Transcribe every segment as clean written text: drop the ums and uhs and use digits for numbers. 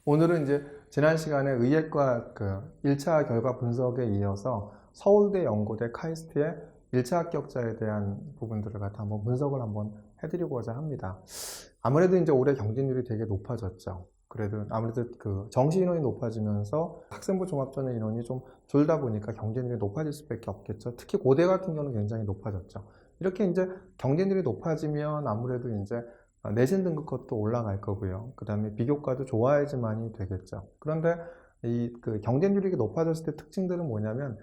오늘은 이제 지난 시간에 의예과 그 1차 결과 분석에 이어서 서울대, 연고대, 카이스트의 1차 합격자에 대한 부분들을 갖다 한번 분석을 한번 해드리고자 합니다. 아무래도 이제 올해 경쟁률이 되게 높아졌죠. 그래도 아무래도 그 정시 인원이 높아지면서 학생부 종합전형 인원이 좀 줄다 보니까 경쟁률이 높아질 수밖에 없겠죠. 특히 고대 같은 경우는 굉장히 높아졌죠. 이렇게 이제 경쟁률이 높아지면 아무래도 이제 내신 등급 것도 올라갈 거고요. 그 다음에 비교과도 좋아야지만이 되겠죠. 그런데 이 그 경쟁률이 높아졌을 때 특징들은 뭐냐면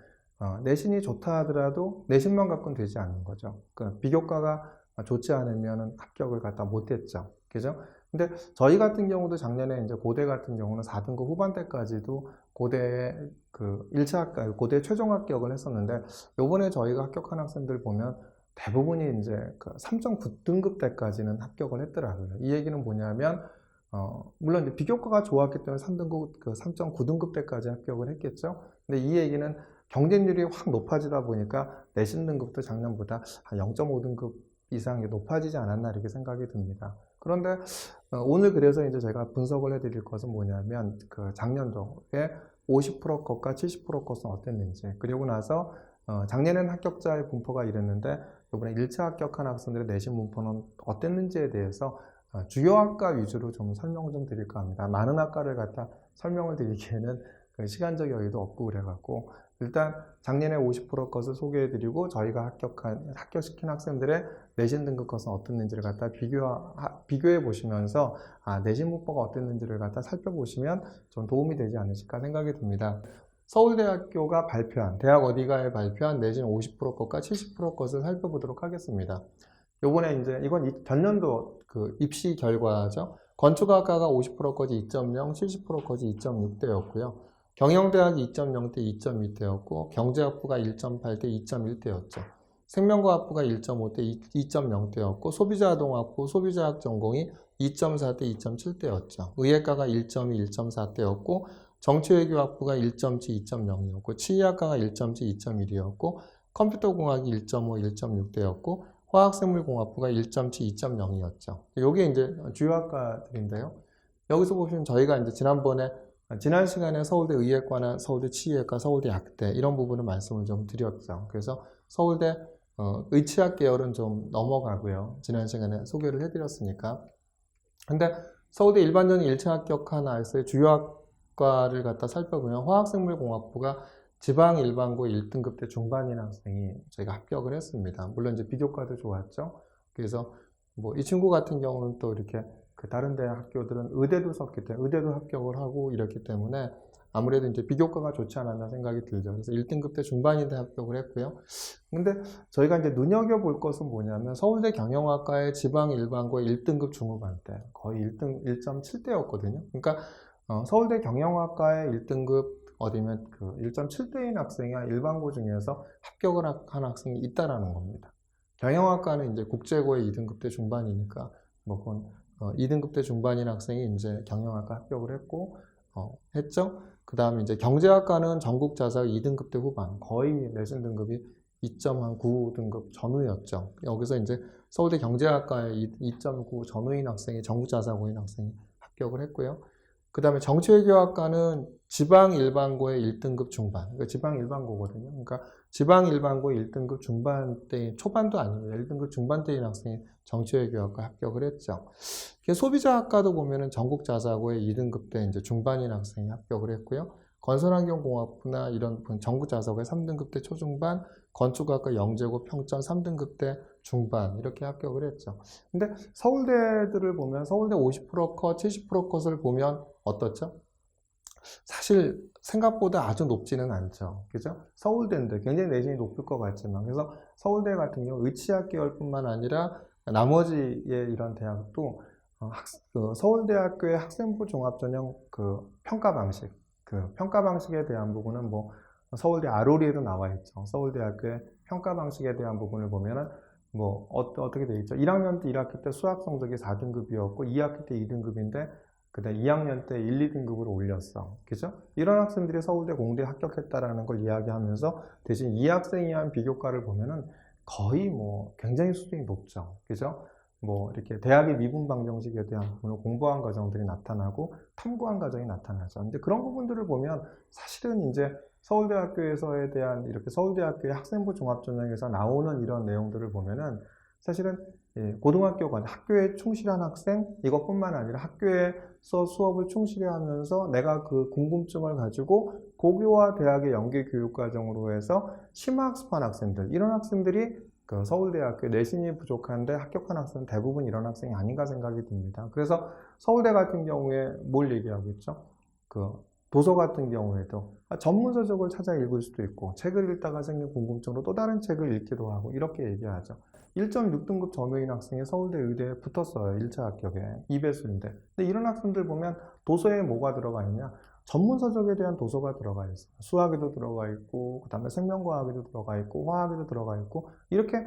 내신이 좋다 하더라도 내신만 갖고는 되지 않는 거죠. 그 비교과가 좋지 않으면 합격을 갖다 못했죠. 그죠? 근데 저희 같은 경우도 작년에 이제 고대 같은 경우는 4등급 후반대까지도 고대 그 1차 고대 최종 합격을 했었는데 요번에 저희가 합격한 학생들 보면 대부분이 이제 그 3.9등급 때까지는 합격을 했더라고요. 이 얘기는 뭐냐면 물론 이제 비교과가 좋았기 때문에 3등급 그 3.9등급 때까지 합격을 했겠죠. 근데 이 얘기는 경쟁률이 확 높아지다 보니까 내신 등급도 작년보다 한 0.5등급 이상 높아지지 않았나 이렇게 생각이 듭니다. 그런데 오늘 그래서 이제 제가 분석을 해드릴 것은 뭐냐면 그 작년도에 50% 것과 70% 것은 어땠는지, 그리고 나서 작년에는 합격자의 분포가 이랬는데 이번에 1차 합격한 학생들의 내신 분포는 어땠는지에 대해서 주요 학과 위주로 좀 설명을 좀 드릴까 합니다. 많은 학과를 갖다 설명을 드리기에는 그 시간적 여유도 없고 그래갖고 일단 작년에 50% 것을 소개해드리고 저희가 합격시킨 학생들의 내신 등급 것은 어땠는지를 갖다 비교해 보시면서 내신 분포가 어땠는지를 갖다 살펴보시면 좀 도움이 되지 않으실까 생각이 듭니다. 서울대학교가 발표한, 대학 어디가에 발표한 내신 50% 것과 70% 것을 살펴보도록 하겠습니다. 요번에 이제 이건 전년도 그 입시 결과죠. 건축학과가 50% 것이 2.0, 70% 것이 2.6대였고요. 경영대학이 2.0대 2.2대였고, 경제학부가 1.8대 2.1대였죠. 생명과학부가 1.5대 2.0대였고, 소비자아동학부, 소비자학 전공이 2.4대 2.7대였죠. 의예과가 1.2, 1.4대였고, 정치외교학부가 1.7, 2.0이었고, 치의학과가 1.7, 2.1이었고, 컴퓨터공학이 1.5, 1.6대였고, 화학생물공학부가 1.7, 2.0이었죠. 이게 이제 주요 학과들인데요. 여기서 보시면 저희가 이제 지난 시간에 서울대 의예과나 서울대 치의학과, 서울대 약대 이런 부분을 말씀을 좀 드렸죠. 그래서 서울대 의치학 계열은 좀 넘어가고요. 지난 시간에 소개를 해드렸으니까. 근데 서울대 일반전형 1차 합격한 학생의 주요 학과를 갖다 살펴보면 화학생물공학부가 지방 일반고 1등급 대 중반인 학생이 저희가 합격을 했습니다. 물론 이제 비교과도 좋았죠. 그래서 뭐 이 친구 같은 경우는 또 이렇게 그 다른 대 학교들은 의대도 썼기 때문에 의대도 합격을 하고 이렇기 때문에 아무래도 이제 비교과가 좋지 않았나 생각이 들죠. 그래서 1등급 대 중반인데 합격을 했고요. 근데 저희가 이제 눈여겨볼 것은 뭐냐면 서울대 경영학과의 지방 일반고 1등급 중후반대 거의 1.7대였거든요. 그러니까 서울대 경영학과의 1등급 어디면 그 1.7대인 학생이 일반고 중에서 합격을 한 학생이 있다라는 겁니다. 경영학과는 이제 국제고의 2등급대 중반이니까 뭐 그건 2등급대 중반인 학생이 이제 경영학과 합격을 했죠. 그 다음에 이제 경제학과는 전국 자사 2등급대 후반 거의 내신 등급이 2.9등급 전후였죠. 여기서 이제 서울대 경제학과의 2.9 전후인 학생이 전국 자사고인 학생이 합격을 했고요. 그 다음에 정치외교학과는 지방 일반고의 1등급 중반, 그러니까 지방 일반고거든요. 그러니까 지방 일반고의 1등급 중반대인, 초반도 아니고요. 1등급 중반대인 학생이 정치외교학과 합격을 했죠. 소비자학과도 보면은 전국 자사고의 2등급대 이제 중반인 학생이 합격을 했고요. 건설환경공학부나 이런 전국 자사고의 3등급대 초중반, 건축학과 영재고 평점 3등급대 중반 이렇게 합격을 했죠. 근데 서울대들을 보면 서울대 50% 컷, 70% 컷을 보면 어떻죠? 사실 생각보다 아주 높지는 않죠. 그죠? 서울대인데 굉장히 내신이 높을 것 같지만 그래서 서울대 같은 경우 의치학 계열뿐만 아니라 나머지의 이런 대학도 그 서울대학교의 학생부 종합전형 그 평가 방식에 대한 부분은 뭐 서울대 RO리에도 나와 있죠. 서울대학교의 평가 방식에 대한 부분을 보면은 뭐 어떻게 되어 있죠? 1학년 때 1학기 때 수학 성적이 4등급이었고 2학기 때 2등급인데 그다음 2학년 때 1, 2등급으로 올렸어. 그죠? 이런 학생들이 서울대 공대에 합격했다라는 걸 이야기하면서 대신 이 학생이 한 비교과를 보면은 거의 뭐 굉장히 수준이 높죠. 그죠? 뭐 이렇게 대학의 미분 방정식에 대한 부분을 공부한 과정들이 나타나고 탐구한 과정이 나타나죠. 근데 그런 부분들을 보면 사실은 이제 서울대학교에서에 대한 이렇게 서울대학교의 학생부 종합전형에서 나오는 이런 내용들을 보면은 사실은 고등학교 과정, 학교에 충실한 학생 이것뿐만 아니라 학교에서 수업을 충실히 하면서 내가 그 궁금증을 가지고 고교와 대학의 연계 교육 과정으로 해서 심화학습한 학생들, 이런 학생들이 그 서울대학교 내신이 부족한데 합격한 학생은 대부분 이런 학생이 아닌가 생각이 듭니다. 그래서 서울대 같은 경우에 뭘 얘기하고 있죠? 그 도서 같은 경우에도 전문서적을 찾아 읽을 수도 있고 책을 읽다가 생긴 궁금증으로 또 다른 책을 읽기도 하고 이렇게 얘기하죠. 1.6등급 점유인 학생이 서울대 의대에 붙었어요. 1차 합격에. 2배수인데. 근데 이런 학생들 보면 도서에 뭐가 들어가 있냐? 전문서적에 대한 도서가 들어가 있어요. 수학에도 들어가 있고, 그 다음에 생명과학에도 들어가 있고, 화학에도 들어가 있고, 이렇게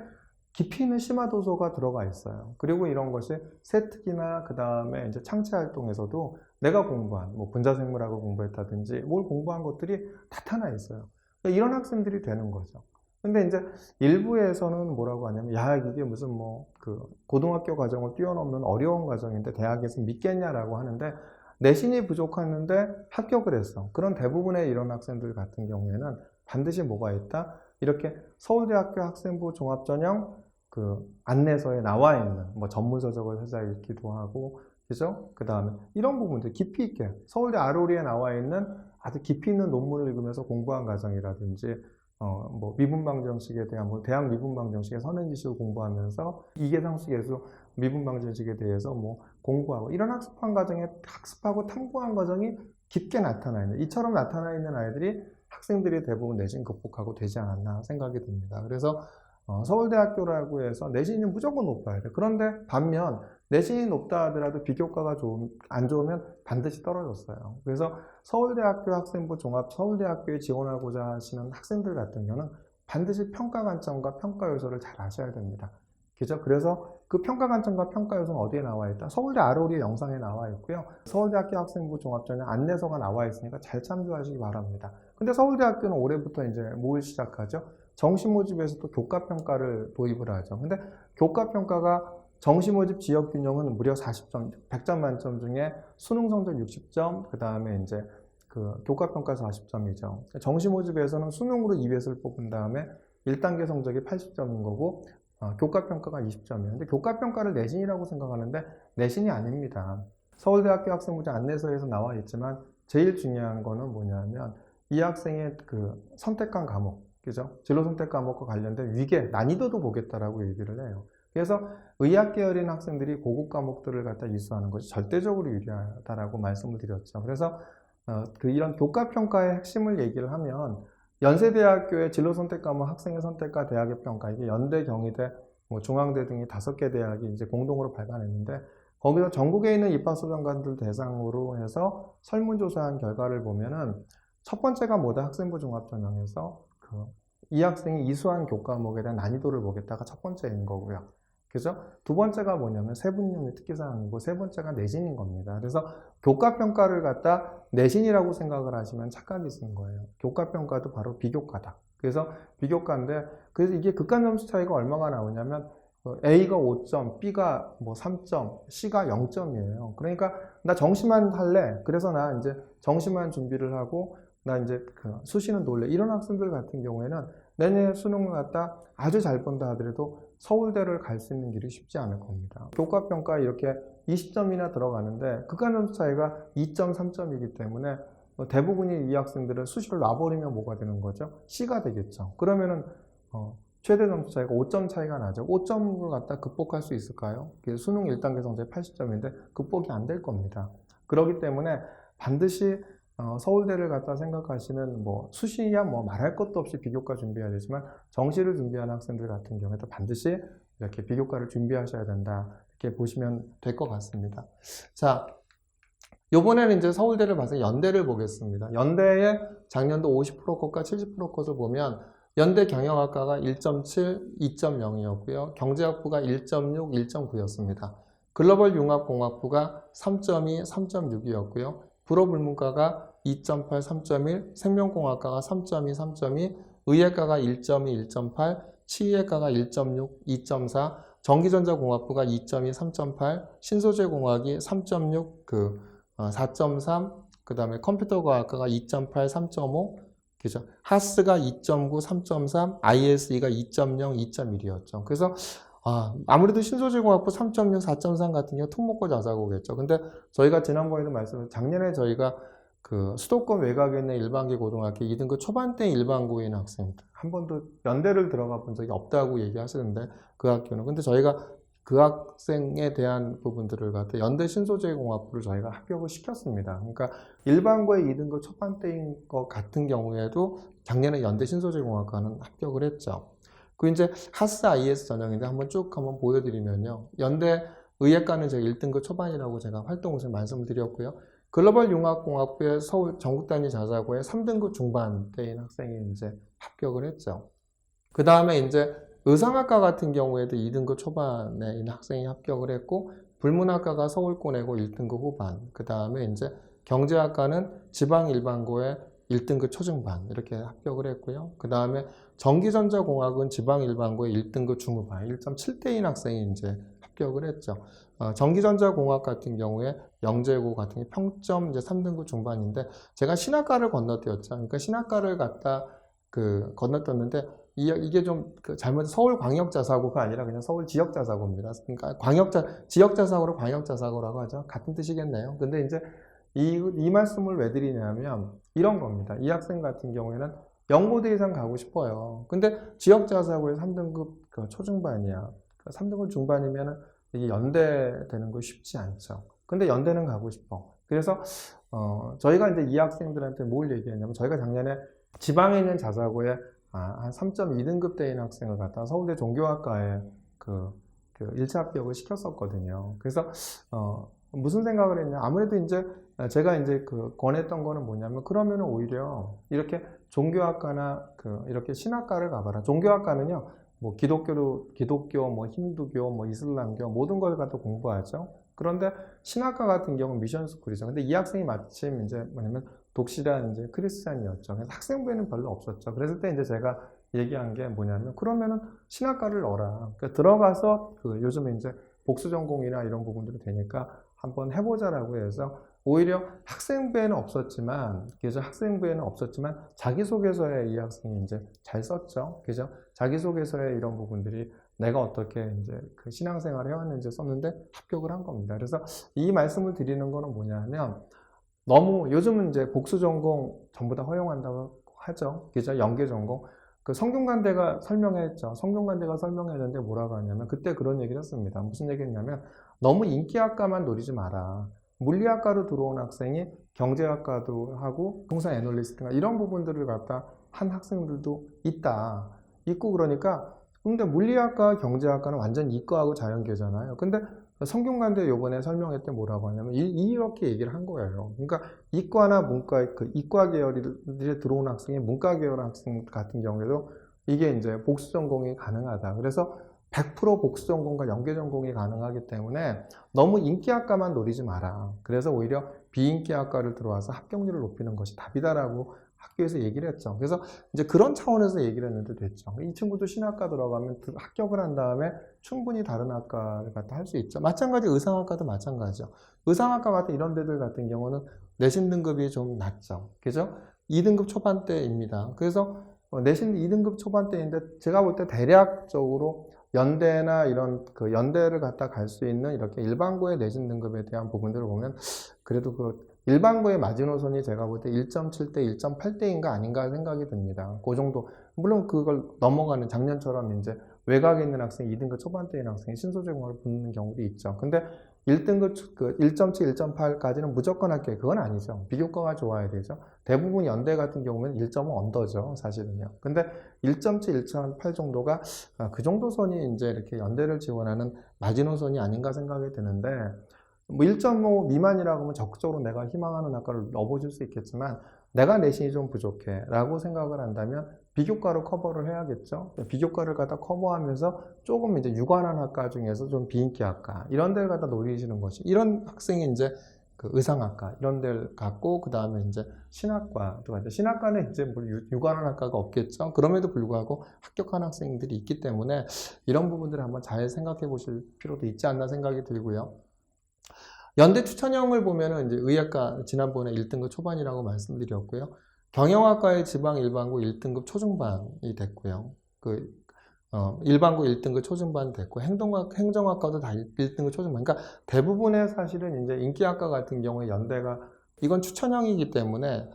깊이 있는 심화 도서가 들어가 있어요. 그리고 이런 것이 세특이나 그 다음에 이제 창체 활동에서도 내가 공부한, 뭐 분자생물학을 공부했다든지 뭘 공부한 것들이 나타나 있어요. 그러니까 이런 학생들이 되는 거죠. 근데 이제 일부에서는 뭐라고 하냐면, 야, 이게 무슨 뭐, 고등학교 과정을 뛰어넘는 어려운 과정인데 대학에서 믿겠냐라고 하는데, 내신이 부족했는데 합격을 했어. 그런 대부분의 이런 학생들 같은 경우에는 반드시 뭐가 있다? 이렇게 서울대학교 학생부 종합전형 안내서에 나와 있는 뭐 전문서적을 찾아 읽기도 하고, 그죠? 그 다음에 이런 부분들 깊이 있게 서울대 ROL에 나와 있는 아주 깊이 있는 논문을 읽으면서 공부한 과정이라든지, 뭐 미분방정식에 대한 뭐 대학 미분방정식의 선행지식을 공부하면서 이계상수계수 미분방정식에 대해서 뭐 공부하고 이런 학습한 과정에 학습하고 탐구한 과정이 깊게 나타나 있는, 이처럼 나타나 있는 아이들이 학생들이 대부분 내신 극복하고 되지 않았나 생각이 듭니다. 그래서 서울대학교라고 해서 내신이 무조건 높아야 돼. 그런데 반면 내신이 높다 하더라도 비교과가 안 좋으면 반드시 떨어졌어요. 그래서 서울대학교 학생부 종합 서울대학교에 지원하고자 하시는 학생들 같은 경우는 반드시 평가 관점과 평가 요소를 잘 아셔야 됩니다. 그죠? 그래서 그 평가 관점과 평가 요소는 어디에 나와 있다? 서울대 ROL의 영상에 나와 있고요. 서울대학교 학생부 종합전형 안내서가 나와 있으니까 잘 참조하시기 바랍니다. 근데 서울대학교는 올해부터 이제 뭘 시작하죠? 정시 모집에서 또 교과 평가를 도입을 하죠. 근데 교과 평가가 정시 모집 지역 균형은 무려 40점, 100점 만점 중에 수능 성적 60점, 그 다음에 이제 교과 평가 40점이죠. 정시 모집에서는 수능으로 2배수를 뽑은 다음에 1단계 성적이 80점인 거고, 교과 평가가 20점이에요. 근데 교과 평가를 내신이라고 생각하는데 내신이 아닙니다. 서울대학교 학생부자 안내서에서 나와 있지만 제일 중요한 거는 뭐냐면 이 학생의 선택한 과목, 그죠? 진로 선택 과목과 관련된 위계, 난이도도 보겠다라고 얘기를 해요. 그래서 의학 계열인 학생들이 고급 과목들을 갖다 이수하는 것이 절대적으로 유리하다라고 말씀을 드렸죠. 그래서 이런 교과 평가의 핵심을 얘기를 하면 연세대학교의 진로 선택 과목 학생의 선택과 대학의 평가, 이게 연대, 경희대, 뭐 중앙대 등이 5개 대학이 이제 공동으로 발간했는데 거기서 전국에 있는 입학수련관들 대상으로 해서 설문조사한 결과를 보면은 첫 번째가 뭐다? 학생부 종합전형에서 이 학생이 이수한 교과목에 대한 난이도를 보겠다가 첫 번째인 거고요. 그죠? 두 번째가 뭐냐면 세분율의 특기사항이고 세 번째가 내신인 겁니다. 그래서 교과평가를 갖다 내신이라고 생각을 하시면 착각이신 거예요. 교과평가도 바로 비교과다. 그래서 비교과인데, 그래서 이게 극간점수 차이가 얼마가 나오냐면 A가 5점, B가 뭐 3점, C가 0점이에요. 그러니까 나 정시만 할래. 그래서 나 이제 정시만 준비를 하고 나 이제 수시는 놀래. 이런 학생들 같은 경우에는 내년에 수능을 갖다 아주 잘 본다 하더라도 서울대를 갈 수 있는 길이 쉽지 않을 겁니다. 교과평가 이렇게 20점이나 들어가는데 극간점수 차이가 2점, 3점이기 때문에 대부분이 이 학생들은 수시를 놔버리면 뭐가 되는 거죠? C가 되겠죠. 그러면은 최대 점수 차이가 5점 차이가 나죠. 5점을 갖다 극복할 수 있을까요? 수능 1단계 성적이 80점인데 극복이 안 될 겁니다. 그렇기 때문에 반드시 서울대를 갖다 생각하시는 수시야 말할 것도 없이 비교과 준비해야 되지만 정시를 준비하는 학생들 같은 경우에도 반드시 이렇게 비교과를 준비하셔야 된다. 이렇게 보시면 될 것 같습니다. 자, 요번에는 이제 서울대를 봐서 연대를 보겠습니다. 연대의 작년도 50% 컷과 70% 컷을 보면 연대 경영학과가 1.7, 2.0이었고요. 경제학부가 1.6, 1.9였습니다. 글로벌 융합공학부가 3.2, 3.6이었고요. 불어불문과가 2.8, 3.1, 생명공학과가 3.2, 3.2, 의예과가 1.2, 1.8, 치의예과가 1.6, 2.4, 전기전자공학부가 2.2, 3.8, 신소재공학이 3.6, 4.3, 그 다음에 컴퓨터과학과가 2.8, 3.5, 그죠? 하스가 2.9, 3.3, ISE가 2.0, 2.1이었죠. 그래서 아무래도 신소재공학부 3.6, 4.3 같은 경우 특목고 자사고겠죠. 근데 저희가 지난번에도 말씀드렸죠. 작년에 저희가 수도권 외곽에 있는 일반계 고등학교 2등급 초반대 일반고인 학생들 한 번도 연대를 들어가 본 적이 없다고 얘기하시는데 그 학교는 근데 저희가 그 학생에 대한 부분들을 갖다 연대 신소재공학부를 저희가 합격을 시켰습니다. 그러니까 일반고의 2등급 초반대인 것 같은 경우에도 작년에 연대 신소재공학과는 합격을 했죠. 그 이제 하스 IS 전형인데 한번 보여드리면요. 연대 의예과는 제가 1등급 초반이라고 제가 활동우선 말씀을 드렸고요. 글로벌 융합공학부의 서울 전국 단위 자사고에 3등급 중반대인 학생이 이제 합격을 했죠. 그 다음에 이제 의상학과 같은 경우에도 2등급 초반에 있는 학생이 합격을 했고, 불문학과가 서울권이고 1등급 후반, 그 다음에 이제 경제학과는 지방 일반고에 1등급 초중반 이렇게 합격을 했고요. 그 다음에 전기전자공학은 지방 일반고에 1등급 중후반, 1.7대인 학생이 이제 합격을 했죠. 전기전자공학 같은 경우에 영재고 같은 경우 평점 이제 3등급 중반인데 제가 신학과를 건너뛰었죠. 그러니까 신학과를 갖다 건너뛰었는데 이게 좀 잘못 서울광역자사고가 아니라 그냥 서울지역자사고입니다. 그러니까 지역자사고를 광역자사고라고 하죠. 같은 뜻이겠네요. 근데 이제 이 말씀을 왜 드리냐면 이런 겁니다. 이 학생 같은 경우에는 연고대 이상 가고 싶어요. 근데 지역자사고에 3등급 초중반이야. 3등급 중반이면은 이게 연대 되는 거 쉽지 않죠. 근데 연대는 가고 싶어. 그래서 저희가 이제 이 학생들한테 뭘 얘기했냐면 저희가 작년에 지방에 있는 자사고에 한 3.2등급대인 학생을 갖다 서울대 종교학과에 1차 합격을 시켰었거든요. 그래서 무슨 생각을 했냐? 아무래도 이제 제가 이제 권했던 거는 뭐냐면 그러면은 오히려 이렇게 종교학과나 이렇게 신학과를 가봐라. 종교학과는요, 뭐 기독교, 뭐 힌두교, 뭐 이슬람교 모든 걸 갖다 공부하죠. 그런데 신학과 같은 경우는 미션스쿨이죠. 근데 이 학생이 마침 이제 뭐냐면 독실한 이제 크리스찬이었죠. 그래서 학생부에는 별로 없었죠. 그랬을 때 이제 제가 얘기한 게 뭐냐면 그러면은 신학과를 넣어라. 그러니까 들어가서 요즘에 이제 복수 전공이나 이런 부분들이 되니까 한번 해보자라고 해서 오히려 학생부에는 없었지만, 그죠? 학생부에는 없었지만 자기소개서에 이 학생이 이제 잘 썼죠. 그죠? 자기소개서에 이런 부분들이 내가 어떻게 이제 신앙생활을 해왔는지 썼는데 합격을 한 겁니다. 그래서 이 말씀을 드리는 거는 뭐냐면 너무 요즘은 이제 복수 전공 전부 다 허용한다고 하죠. 그죠? 연계 전공. 성균관대가 설명했죠. 성균관대가 설명했는데 뭐라고 하냐면 그때 그런 얘기를 했습니다. 무슨 얘기 했냐면 너무 인기학과만 노리지 마라. 물리학과로 들어온 학생이 경제학과도 하고 동산 애널리스트가 이런 부분들을 갖다 한 학생들도 있고 그러니까 근데 물리학과 경제학과는 완전 이과하고 자연계잖아요. 근데 성균관대 요번에 설명회 때 뭐라고 하냐면 이렇게 얘기를 한 거예요. 그러니까 이과나 문과, 이과 계열에 들어온 학생이 문과 계열 학생 같은 경우에도 이게 이제 복수 전공이 가능하다. 그래서 100% 복수 전공과 연계 전공이 가능하기 때문에 너무 인기학과만 노리지 마라. 그래서 오히려 비인기학과를 들어와서 합격률을 높이는 것이 답이다라고 학교에서 얘기를 했죠. 그래서 이제 그런 차원에서 얘기를 했는데 됐죠. 이 친구도 신학과 들어가면 합격을 한 다음에 충분히 다른 학과를 갖다 할 수 있죠. 마찬가지 의상학과도 마찬가지죠. 의상학과 같은 이런 데들 같은 경우는 내신 등급이 좀 낮죠. 그죠? 2등급 초반대입니다. 그래서 내신 2등급 초반대인데 제가 볼 때 대략적으로 연대나 이런 연대를 갖다 갈 수 있는 이렇게 일반고의 내신 등급에 대한 부분들을 보면 그래도 일반고의 마지노선이 제가 볼 때 1.7대, 1.8대인가 아닌가 생각이 듭니다. 그 정도. 물론 그걸 넘어가는 작년처럼 이제 외곽에 있는 학생, 2등급 초반대인 학생이 신소재공학을 붙는 경우도 있죠. 근데 1등급 1.7, 1.8까지는 무조건 합격. 그건 아니죠. 비교과가 좋아야 되죠. 대부분 연대 같은 경우는 1.5 언더죠. 사실은요. 근데 1.7, 1.8 정도가 그 정도 선이 이제 이렇게 연대를 지원하는 마지노선이 아닌가 생각이 드는데 뭐 1.5 미만이라고 하면 적극적으로 내가 희망하는 학과를 넣어볼 수 있겠지만 내가 내신이 좀 부족해 라고 생각을 한다면 비교과로 커버를 해야겠죠. 비교과를 갖다 커버하면서 조금 이제 유관한 학과 중에서 좀 비인기 학과 이런 데를 갖다 노리시는 것이 이런 학생이 이제 그 의상학과 이런 데를 갔고, 그 다음에 이제 신학과도 갔죠. 신학과는 이제 뭐 유관한 학과가 없겠죠. 그럼에도 불구하고 합격한 학생들이 있기 때문에 이런 부분들을 한번 잘 생각해 보실 필요도 있지 않나 생각이 들고요. 연대 추천형을 보면은 이제 의학과 지난번에 1등급 초반이라고 말씀드렸고요. 경영학과의 지방 일반고 1등급 초중반이 됐고요. 일반고 1등급 초중반 됐고, 행정학과도 다 1등급 초중반. 그러니까 대부분의 사실은 이제 인기학과 같은 경우에 연대가 이건 추천형이기 때문에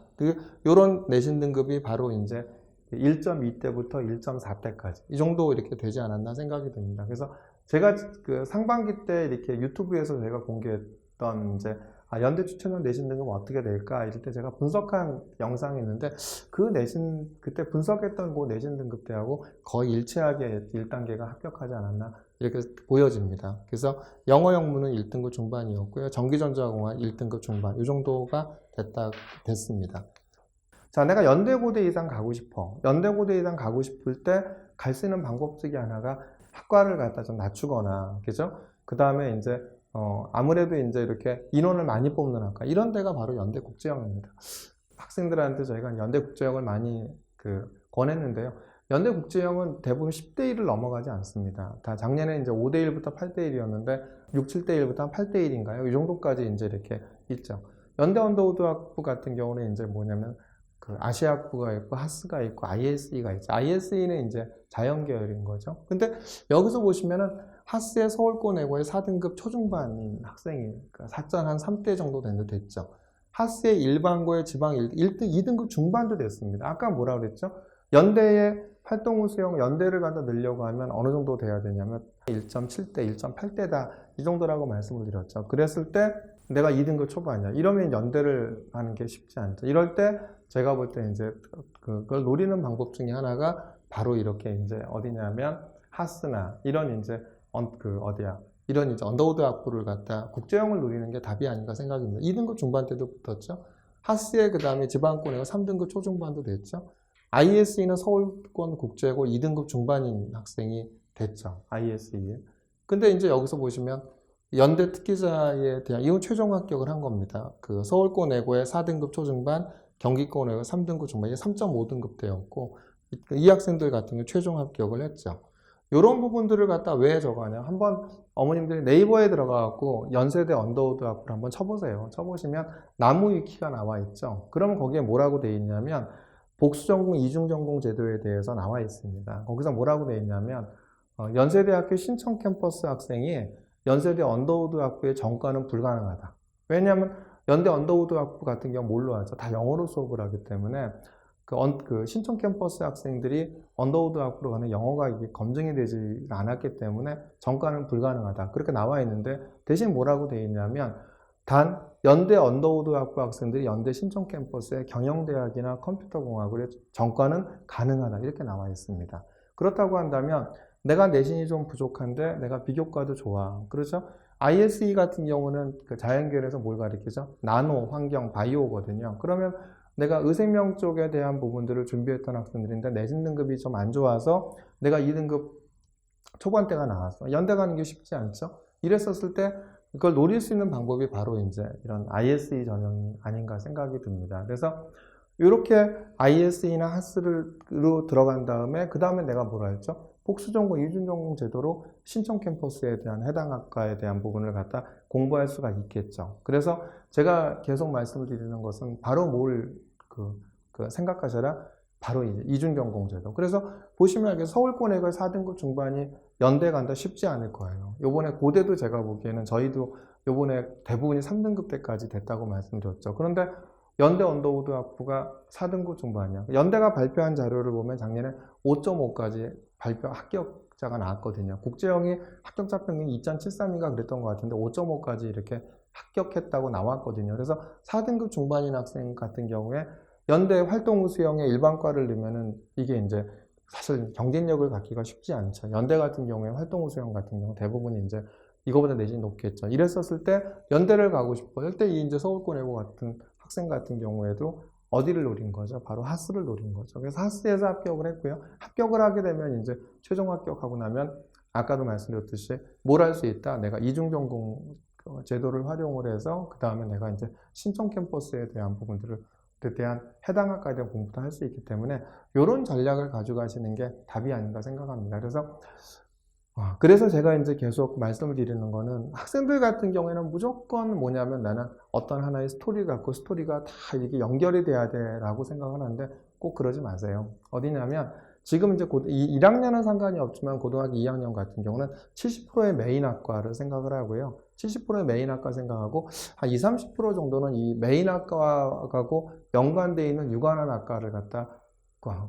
요런 내신 등급이 바로 이제 1.2대부터 1.4대까지 이 정도 이렇게 되지 않았나 생각이 듭니다. 그래서 제가 그 상반기 때 이렇게 유튜브에서 제가 공개했던 이제 연대 추천형 내신 등급 어떻게 될까 이럴 때 제가 분석한 영상이 있는데 그때 분석했던 그 내신 등급대하고 거의 일치하게 1단계가 합격하지 않았나 이렇게 보여집니다. 그래서 영어 영문은 1등급 중반이었고요. 전기전자공학 1등급 중반 이 정도가 됐습니다. 자, 내가 연대고대 이상 가고 싶어. 연대고대 이상 가고 싶을 때 갈 수 있는 방법 중에 하나가 학과를 갖다 좀 낮추거나, 그죠? 그 다음에 이제 아무래도 이제 이렇게 인원을 많이 뽑는 학과, 이런 데가 바로 연대국제형입니다. 학생들한테 저희가 연대국제형을 많이 권했는데요. 연대국제형은 대부분 10대 1을 넘어가지 않습니다. 다 작년에 이제 5대 1부터 8대 1이었는데 6, 7대 1부터 8대 1인가요? 이 정도까지 이제 이렇게 있죠. 연대 언더우드학부 같은 경우는 이제 뭐냐면 아시아학부가 있고 하스가 있고 ISE가 있죠. ISE는 이제 자연계열인 거죠. 근데 여기서 보시면은 하스의 서울권외고의 4등급 초중반인 학생이 4점 한 3대 정도 됐죠. 하스의 일반고의 지방 1등, 2등급 중반도 됐습니다. 아까 뭐라 그랬죠? 연대의 활동우 수용, 연대를 갖다 넣으려고 하면 어느 정도 돼야 되냐면 1.7대, 1.8대다 이 정도라고 말씀을 드렸죠. 그랬을 때 내가 2등급 초반이야. 이러면 연대를 하는 게 쉽지 않죠. 이럴 때 제가 볼 때 이제 그걸 노리는 방법 중에 하나가 바로 이렇게 이제 어디냐면 하스나 이런 이제 이런 이제 언더우드 학부를 갖다 국제형을 노리는 게 답이 아닌가 생각입니다. 2등급 중반 때도 붙었죠. 하스에 그 다음에 지방권에가 3등급 초중반도 됐죠. ISE는 서울권 국제고 2등급 중반인 학생이 됐죠. ISE. 근데 이제 여기서 보시면 연대 특기자에 대한 이건 최종 합격을 한 겁니다. 서울권 외고의 4등급 초중반, 경기권 외고 3등급 중반, 이게 3.5등급대였고 이 학생들 같은 경우 최종 합격을 했죠. 이런 부분들을 갖다 왜 적어하냐? 한번 어머님들이 네이버에 들어가갖고 연세대 언더우드 학부를 한번 쳐보세요. 쳐보시면 나무위키가 나와 있죠. 그러면 거기에 뭐라고 돼 있냐면 복수전공, 이중전공 제도에 대해서 나와 있습니다. 거기서 뭐라고 돼 있냐면 연세대학교 신청 캠퍼스 학생이 연세대 언더우드 학부의 전과는 불가능하다. 왜냐하면 연대 언더우드 학부 같은 경우 뭘로 하죠? 다 영어로 수업을 하기 때문에 신청 캠퍼스 학생들이 언더우드 학부로 가는 영어가 이게 검증이 되지 않았기 때문에 전과는 불가능하다. 그렇게 나와 있는데 대신 뭐라고 되어 있냐면 단 연대 언더우드 학부 학생들이 연대 신청 캠퍼스의 경영대학이나 컴퓨터공학의 전과는 가능하다. 이렇게 나와 있습니다. 그렇다고 한다면 내가 내신이 좀 부족한데 내가 비교과도 좋아. 그렇죠? ISE 같은 경우는 자연계열에서 뭘 가리키죠? 나노, 환경, 바이오거든요. 그러면 내가 의생명 쪽에 대한 부분들을 준비했던 학생들인데 내신 등급이 좀 안 좋아서 내가 2등급 초반대가 나왔어. 연대 가는 게 쉽지 않죠? 이랬었을 때 그걸 노릴 수 있는 방법이 바로 이제 이런 ISE 전형이 아닌가 생각이 듭니다. 그래서 이렇게 ISE나 하스로 들어간 다음에 그 다음에 내가 뭐라 했죠? 복수전공, 이중전공 제도로 신청 캠퍼스에 대한 해당 학과에 대한 부분을 갖다 공부할 수가 있겠죠. 그래서 제가 계속 말씀을 드리는 것은 바로 생각하셔라. 바로 이제 이중전공 제도. 그래서 보시면 알겠 서울권외고 4등급 중반이 연대 간다 쉽지 않을 거예요. 요번에 고대도 제가 보기에는 저희도 요번에 대부분이 3등급 때까지 됐다고 말씀드렸죠. 그런데 연대 언더우드 학부가 4등급 중반이야. 연대가 발표한 자료를 보면 작년에 5.5까지 합격자가 나왔거든요. 국제형이 합격자 평균이 2.73인가 그랬던 것 같은데 5.5까지 이렇게 합격했다고 나왔거든요. 그래서 4등급 중반인 학생 같은 경우에 연대 활동 수용의 일반과를 넣으면은 이게 이제 사실 경쟁력을 갖기가 쉽지 않죠. 연대 같은 경우에 활동 수용 같은 경우 대부분 이제 이거보다 내신이 높겠죠. 이랬었을 때 연대를 가고 싶어. 이때 이제 서울권외고 같은 학생 같은 경우에도 어디를 노린 거죠? 바로 하스를 노린 거죠. 그래서 하스에서 합격을 했고요. 합격을 하게 되면 이제 최종 합격하고 나면 아까도 말씀드렸듯이 뭘 할 수 있다. 내가 이중전공 제도를 활용을 해서 그 다음에 내가 이제 신청 캠퍼스에 대한 부분들을 대한 해당 학과에 대한 공부도 할 수 있기 때문에 이런 전략을 가져가시는 게 답이 아닌가 생각합니다. 그래서 제가 이제 계속 말씀을 드리는 거는 학생들 같은 경우에는 무조건 뭐냐면 나는 어떤 하나의 스토리 갖고 스토리가 다 이렇게 연결이 돼야 돼라고 생각을 하는데 꼭 그러지 마세요. 어디냐면 지금 이제 1학년은 상관이 없지만 고등학교 2학년 같은 경우는 70%의 메인 학과를 생각을 하고요. 70%의 메인 학과 생각하고 한 20, 30% 정도는 이 메인 학과하고 연관되어 있는 유관한 학과를 갖다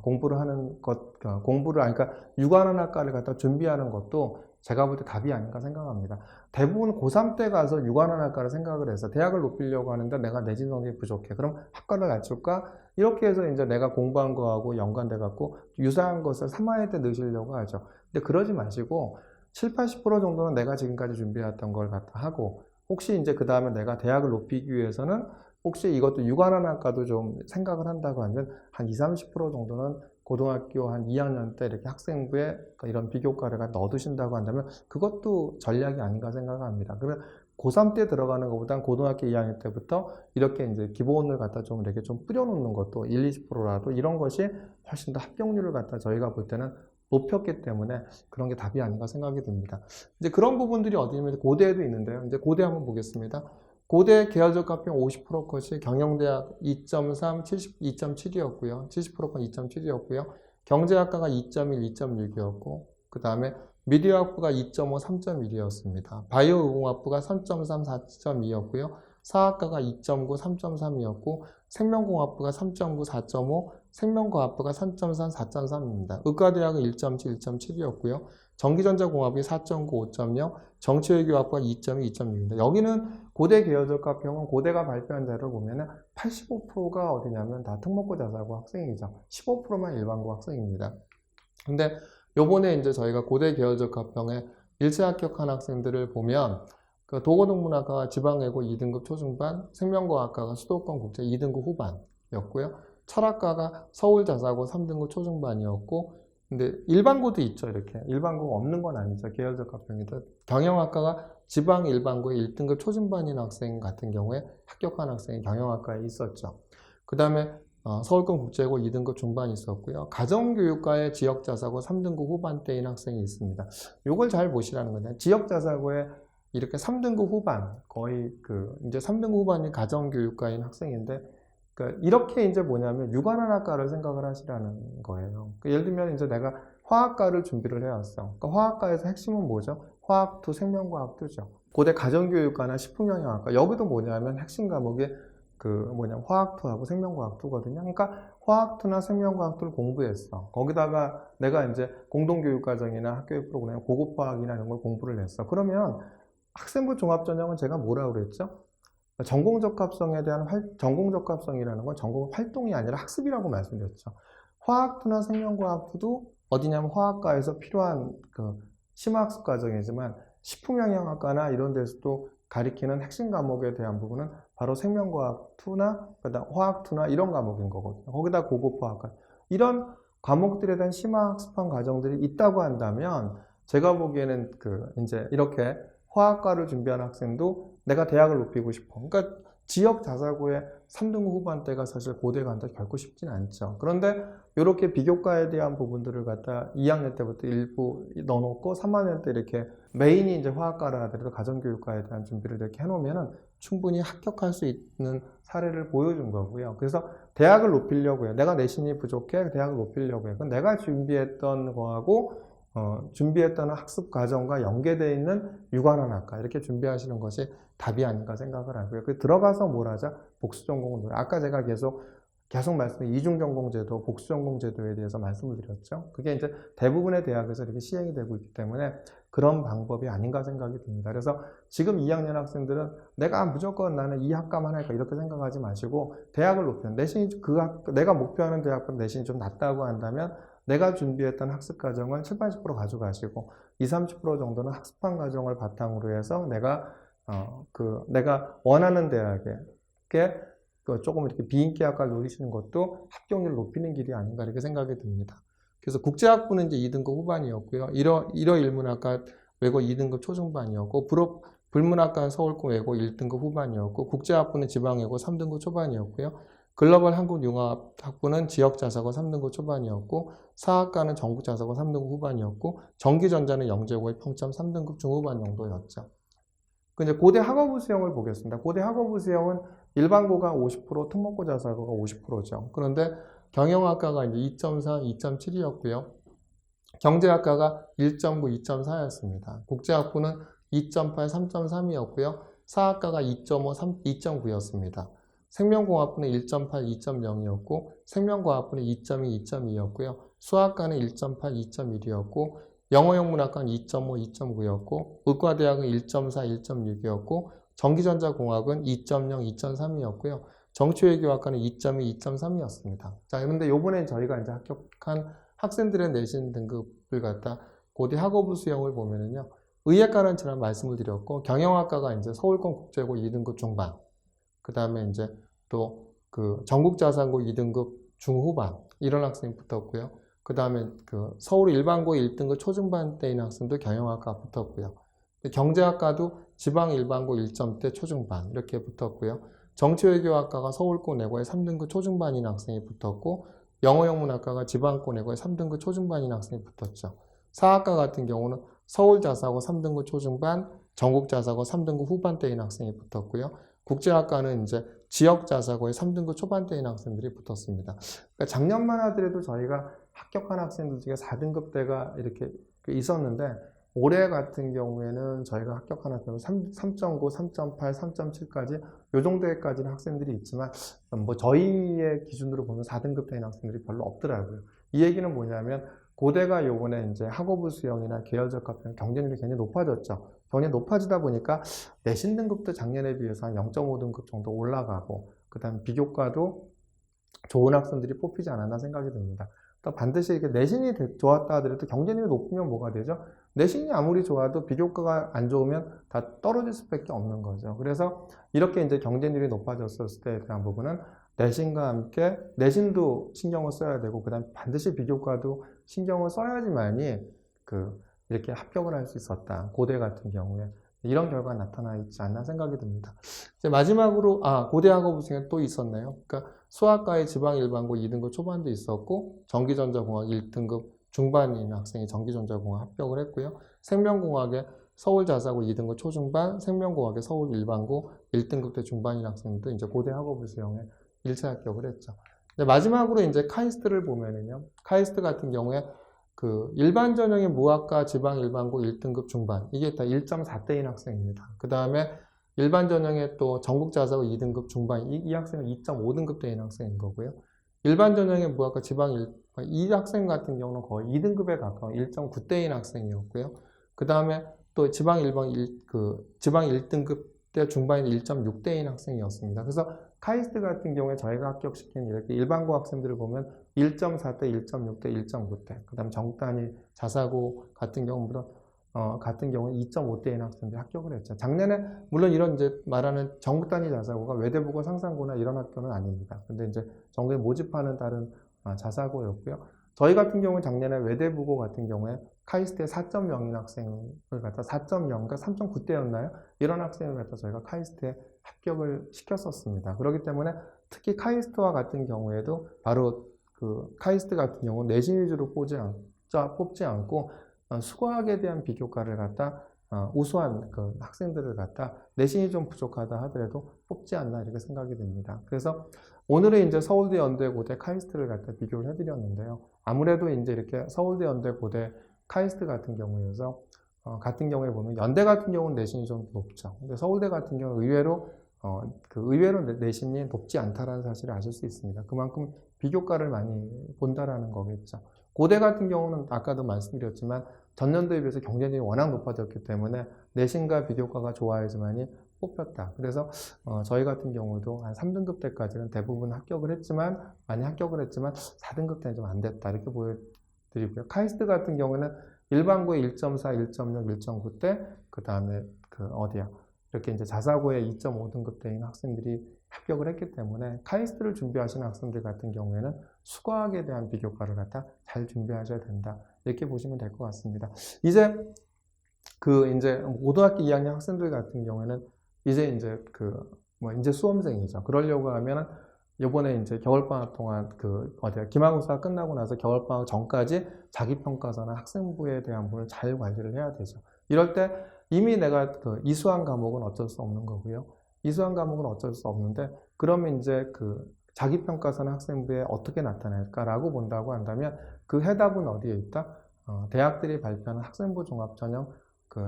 공부를 하는 것, 그러니까 유관한 학과를 갖다 준비하는 것도 제가 볼 때 답이 아닌가 생각합니다. 대부분 고3 때 가서 유관한 학과를 생각을 해서 대학을 높이려고 하는데 내가 내신 성적이 부족해. 그럼 학과를 낮출까? 이렇게 해서 이제 내가 공부한 거하고 연관돼 갖고 유사한 것을 3학년 때 넣으시려고 하죠. 근데 그러지 마시고 7, 80% 정도는 내가 지금까지 준비해왔던 걸 갖다 하고 혹시 이제 그 다음에 내가 대학을 높이기 위해서는 혹시 이것도 유관한 학과도 좀 생각을 한다고 하면 한 20, 30% 정도는 고등학교 한 2학년 때 이렇게 학생부에 이런 비교과를 넣어두신다고 한다면 그것도 전략이 아닌가 생각합니다. 그러면 고3 때 들어가는 것보단 고등학교 2학년 때부터 이렇게 이제 기본을 갖다 좀 이렇게 좀 뿌려놓는 것도 1, 20%라도 이런 것이 훨씬 더 합격률을 갖다 저희가 볼 때는 높였기 때문에 그런 게 답이 아닌가 생각이 듭니다. 이제 그런 부분들이 어디냐면 고대에도 있는데요. 이제 고대 한번 보겠습니다. 고대 계열적 합격 50% 컷이 경영대학 2.3, 2.7이었고요. 70% 컷 2.7이었고요. 경제학과가 2.1, 2.6이었고 그 다음에 미디어학부가 2.5, 3.1이었습니다. 바이오의공학부가 3.3, 4.2였고요. 사학과가 2.9, 3.3이었고 생명공학부가 3.9, 4.5, 생명과학부가 3.3, 4.3입니다. 의과대학은 1.7, 1.7이었고요. 전기전자공학이 4.9, 5.0, 정치외교학부가 2.2, 2.6입니다. 여기는 고대 계열적 합평은 고대가 발표한 자료를 보면 85%가 어디냐면 다 특목고 자사고 학생이죠. 15%만 일반고 학생입니다. 근데 요번에 이제 저희가 고대 계열적 합평에 일체 합격한 학생들을 보면 그 도고동문학과가 지방외고 2등급 초중반, 생명과학과가 수도권 국제 2등급 후반이었고요. 철학과가 서울자사고 3등급 초중반이었고 근데 일반고도 있죠. 이렇게 일반고가 없는 건 아니죠. 계열적 합평이다. 경영학과가 지방 일반고의 1등급 초중반인 학생 같은 경우에 합격한 학생이 경영학과에 있었죠. 그 다음에 서울권 국제고 2등급 중반이 있었고요. 가정교육과의 지역자사고 3등급 후반대인 학생이 있습니다. 이걸 잘 보시라는 거죠. 지역자사고에 이렇게 3등급 후반, 거의 이제 3등급 후반이 가정교육과인 학생인데, 그러니까 이렇게 이제 뭐냐면 유관한 학과를 생각을 하시라는 거예요. 그러니까 예를 들면 이제 내가 화학과를 준비를 해왔어. 그러니까 화학과에서 핵심은 뭐죠? 화학2, 생명과학2죠. 고대 가정교육과나 식품영양학과, 여기도 뭐냐면 핵심 과목이 화학2하고 생명과학2거든요. 그러니까 화학2나 생명과학2를 공부했어. 거기다가 내가 이제 공동교육과정이나 학교의 프로그램, 고급화학이나 이런 걸 공부를 했어. 그러면 학생부 종합전형은 제가 뭐라고 그랬죠? 전공적합성에 대한 전공적합성이라는 건 전공 활동이 아니라 학습이라고 말씀드렸죠. 화학2나 생명과학2도 어디냐면 화학과에서 필요한 심화학습 과정이지만 식품영양학과나 이런 데서도 가리키는 핵심 과목에 대한 부분은 바로 생명과학2나 화학2나 이런 과목인 거거든요. 거기다 고급화학과 이런 과목들에 대한 심화학습한 과정들이 있다고 한다면 제가 보기에는 이제 이렇게 화학과를 준비하는 학생도 내가 대학을 높이고 싶어. 그러니까 지역 자사고의 3등급 후반대가 사실 고대 간다 결코 쉽진 않죠. 그런데 이렇게 비교과에 대한 부분들을 갖다 2학년 때부터 일부 넣어놓고 3학년 때 이렇게 메인이 이제 화학과라 하더라도 가정교육과에 대한 준비를 이렇게 해놓으면 충분히 합격할 수 있는 사례를 보여준 거고요. 그래서 대학을 높이려고 해요. 내가 내신이 부족해. 대학을 높이려고 해요. 그럼 내가 준비했던 거하고 준비했던 학습 과정과 연계되어 있는 유관한 학과 이렇게 준비하시는 것이 답이 아닌가 생각을 하고요. 들어가서 뭘 하자? 복수 전공을 아까 제가 계속 말씀드린 이중 전공 제도, 복수 전공 제도에 대해서 말씀을 드렸죠. 그게 이제 대부분의 대학에서 이렇게 시행이 되고 있기 때문에 그런 방법이 아닌가 생각이 듭니다. 그래서 지금 2학년 학생들은 내가 무조건 나는 이 학과만 할까 이렇게 생각하지 마시고 대학을 높이는 내신이 내가 목표하는 대학보다 내신이 좀 낮다고 한다면 내가 준비했던 학습 과정을 7, 80% 가져가시고 20, 30% 정도는 학습한 과정을 바탕으로 해서 내가 원하는 대학에 조금 이렇게 비인기 학과를 노리시는 것도 합격률을 높이는 길이 아닌가 이렇게 생각이 듭니다. 그래서 국제학부는 이제 2등급 후반이었고요. 일어일문학과 외고 2등급 초중반이었고 불문학과는 서울고외고 1등급 후반이었고 국제학부는 지방외고 3등급 초반이었고요. 글로벌 한국융합학부는 지역자사고 3등급 초반이었고 사학과는 전국자사고 3등급 후반이었고 전기전자는 영재고의 평점 3등급 중후반 정도였죠. 이제 고대 학업부 수형을 보겠습니다. 고대 학업부 수형은 일반고가 50%, 특목고 자사고가 50%죠. 그런데 경영학과가 이제 2.4, 2.7이었고요. 경제학과가 1.9, 2.4였습니다. 국제학부는 2.8, 3.3이었고요. 사학과가 2.5, 2.9였습니다. 생명공학부는 1.8, 2.0이었고 생명과학부는 2.2, 2.2였고요. 수학과는 1.8, 2.1이었고 영어영문학과는 2.5, 2.9였고 의과대학은 1.4, 1.6이었고 전기전자공학은 2.0, 2.3이었고요. 정치외교학과는 2.2, 2.3이었습니다. 자, 그런데 요번에 저희가 이제 합격한 학생들의 내신 등급을 갖다 고대 학업부 수형을 보면은요. 의예과는 지난 말씀을 드렸고 경영학과가 이제 서울권 국제고 2등급 중반, 그 다음에 이제 또 그 전국자산고 2등급 중후반 이런 학생이 붙었고요. 그 다음에 그 서울 일반고 1등급 초중반대인 학생도 경영학과 붙었고요. 경제학과도 지방 일반고 1점대 초중반 이렇게 붙었고요. 정치외교학과가 서울권 내고에 3등급 초중반인 학생이 붙었고 영어영문학과가 지방권 내고에 3등급 초중반인 학생이 붙었죠. 사학과 같은 경우는 서울자사고 3등급 초중반, 전국자사고 3등급 후반대인 학생이 붙었고요. 국제학과는 이제 지역자사고에 3등급 초반대인 학생들이 붙었습니다. 그러니까 작년만 하더라도 저희가 합격한 학생들 중에 4등급대가 이렇게 있었는데 올해 같은 경우에는 저희가 합격한 학생은 3.9, 3.8, 3.7까지 요 정도까지는 학생들이 있지만 뭐 저희의 기준으로 보면 4등급대인 학생들이 별로 없더라고요. 이 얘기는 뭐냐면 고대가 요번에 이제 학업부 수형이나 계열적 합격 경쟁률이 굉장히 높아졌죠. 경쟁이 높아지다 보니까 내신 등급도 작년에 비해서 한 0.5등급 정도 올라가고 그다음 비교과도 좋은 학생들이 뽑히지 않았나 생각이 듭니다. 또 반드시 이렇게 내신이 좋았다 하더라도 경쟁률이 높으면 뭐가 되죠? 내신이 아무리 좋아도 비교과가 안 좋으면 다 떨어질 수밖에 없는 거죠. 그래서 이렇게 이제 경쟁률이 높아졌을 때에 대한 부분은 내신과 함께 내신도 신경을 써야 되고 그다음 반드시 비교과도 신경을 써야지만이 이렇게 합격을 할 수 있었다. 고대 같은 경우에 이런 결과가 나타나 있지 않나 생각이 듭니다. 이제 마지막으로 고대 학업 우승에 또 있었네요. 그러니까 수학과의 지방 일반고 2등급 초반도 있었고 전기전자공학 1등급 중반인 학생이 전기전자공학 합격을 했고요. 생명공학에 서울자사고 2등급 초중반, 생명공학에 서울 일반고 1등급대 중반인 학생도 이제 고대 학업부 수형에 1차 합격을 했죠. 마지막으로 이제 카이스트를 보면은요. 카이스트 같은 경우에 일반 전형의 무학과 지방 일반고 1등급 중반, 이게 다 1.4대인 학생입니다. 그 다음에 일반 전형의 또 전국자사고 2등급 중반, 이 학생은 2.5등급대인 학생인 거고요. 일반 전형의 무학과 이 학생 같은 경우는 거의 2등급에 가까운 1.9대인 학생이었고요. 그 다음에 또 지방 1등급대 중반인 1.6대인 학생이었습니다. 그래서 카이스트 같은 경우에 저희가 합격시킨 이렇게 일반고 학생들을 보면 1.4대, 1.6대, 1.9대, 그 다음 전국단위 자사고 같은 경우는 같은 경우는 2.5대인 학생들이 합격을 했죠. 작년에 물론 이런 이제 말하는 전국단위 자사고가 외대부고 상상고나 이런 학교는 아닙니다. 근데 이제 전국에 모집하는 다른 자사고였고요. 저희 같은 경우는 작년에 외대부고 같은 경우에 카이스트에 4.0인 학생을 갖다 4.0과 3.9대였나요? 이런 학생을 갖다 저희가 카이스트에 합격을 시켰었습니다. 그렇기 때문에 특히 카이스트와 같은 경우에도 바로 카이스트 같은 경우는 내신 위주로 뽑지 않고 수학에 대한 비교과를 갖다 우수한 학생들을 갖다 내신이 좀 부족하다 하더라도 뽑지 않나 이렇게 생각이 듭니다. 그래서 오늘은 이제 서울대, 연대, 고대, 카이스트를 갖다 비교를 해드렸는데요. 아무래도 이제 이렇게 서울대, 연대, 고대, 카이스트 같은 경우에서 같은 경우에 보면 연대 같은 경우는 내신이 좀 높죠. 근데 서울대 같은 경우는 의외로 내신이 높지 않다라는 사실을 아실 수 있습니다. 그만큼 비교과를 많이 본다라는 거겠죠. 고대 같은 경우는 아까도 말씀드렸지만 전년도에 비해서 경쟁률이 워낙 높아졌기 때문에 내신과 비교과가 좋아야지만이 뽑혔다. 그래서 저희 같은 경우도 한 3등급 때까지는 대부분 많이 합격을 했지만 4등급 때는 좀 안 됐다. 이렇게 보여드리고요. 카이스트 같은 경우는 일반고에 1.4, 1.6, 1.9대, 그 다음에 이렇게 이제 자사고에 2.5등급대인 학생들이 합격을 했기 때문에 카이스트를 준비하시는 학생들 같은 경우에는 수과학에 대한 비교과를 갖다 잘 준비하셔야 된다. 이렇게 보시면 될 것 같습니다. 이제 그 이제 고등학교 2학년 학생들 같은 경우에는 이제 이제 수험생이죠. 그러려고 하면 요번에 이제 겨울방학 동안 기말고사 끝나고 나서 겨울방학 전까지 자기평가서나 학생부에 대한 부분을 잘 관리를 해야 되죠. 이럴 때 이미 내가 이수한 과목은 어쩔 수 없는 거고요. 이수한 과목은 어쩔 수 없는데, 그러면 이제 자기평가서나 학생부에 어떻게 나타날까라고 본다고 한다면 그 해답은 어디에 있다? 대학들이 발표하는 학생부 종합 전형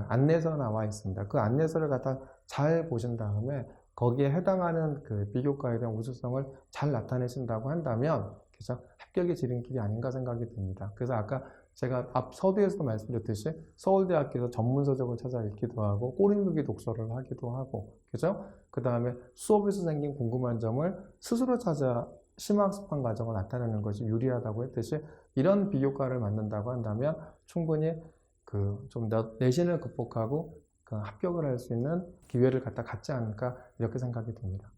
안내서 나와 있습니다. 그 안내서를 갖다 잘 보신 다음에 거기에 해당하는 비교과에 대한 우수성을 잘 나타내신다고 한다면, 그죠? 합격의 지름길이 아닌가 생각이 듭니다. 그래서 아까 제가 앞 서두에서도 말씀드렸듯이 서울대학교에서 전문서적을 찾아 읽기도 하고 꼬리누기 독서를 하기도 하고, 그죠? 그 다음에 수업에서 생긴 궁금한 점을 스스로 찾아 심화학습한 과정을 나타내는 것이 유리하다고 했듯이, 이런 비교과를 만든다고 한다면 충분히 좀 내신을 극복하고 합격을 할 수 있는 기회를 갖지 않을까, 이렇게 생각이 듭니다.